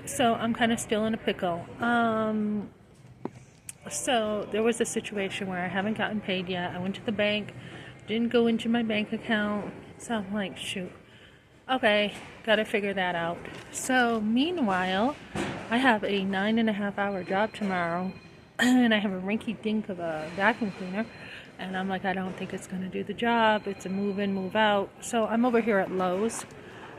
So I'm kind of still in a pickle. So there was a situation where I haven't gotten paid yet. I went to the bank, didn't go into my bank account. So I'm like, shoot. Okay, gotta figure that out. So meanwhile, I have a 9.5 hour job tomorrow, and I have a rinky dink of a vacuum cleaner. And I'm like, I don't think it's gonna do the job. It's a move in, move out. So I'm over here at Lowe's.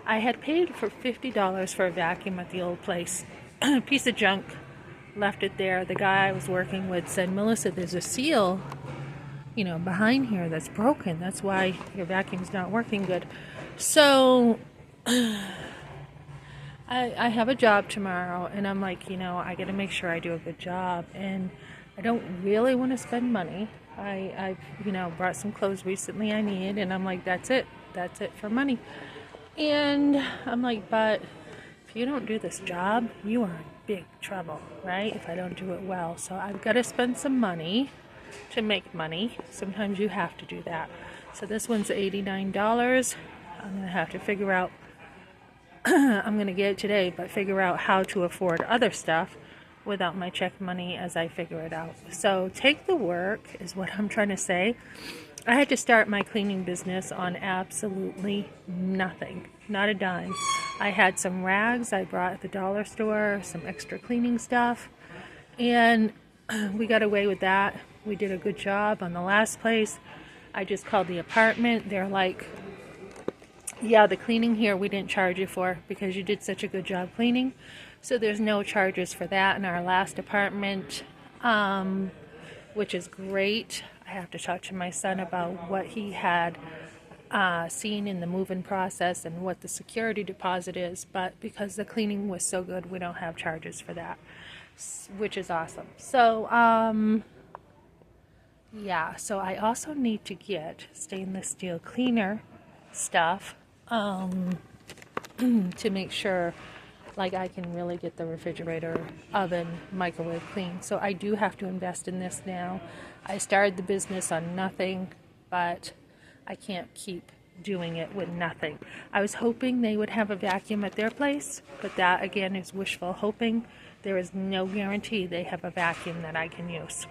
I had paid for $50 for a vacuum at the old place. Piece of junk. Left it there. The guy I was working with said, Melissa, there's a seal, behind here that's broken. That's why your vacuum's not working good. So I have a job tomorrow, and I'm like, I got to make sure I do a good job, and I don't really want to spend money. I've brought some clothes recently I need, and I'm like, that's it for money. And I'm like, but if you don't do this job, you are in big trouble, right? If I don't do it well. So I've got to spend some money to make money. Sometimes you have to do that. So this one's $89. I'm going to have to figure out, I'm going to get it today, but figure out how to afford other stuff without my check money as I figure it out. So take the work is what I'm trying to say. I had to start my cleaning business on absolutely nothing, not a dime. I had some rags I brought at the dollar store, some extra cleaning stuff, and we got away with that. We did a good job on the last place. I just called the apartment. They're like, yeah, the cleaning here we didn't charge you for because you did such a good job cleaning. So there's no charges for that in our last apartment, which is great. I have to talk to my son about what he had seen in the move-in process and what the security deposit is. But because the cleaning was so good, we don't have charges for that, which is awesome. So, yeah, so I also need to get stainless steel cleaner stuff to make sure like I can really get the refrigerator, oven, microwave clean. So I do have to invest in this now. I started the business on nothing, but I can't keep doing it with nothing. I was hoping they would have a vacuum at their place, but that again is wishful hoping. There is no guarantee they have a vacuum that I can use.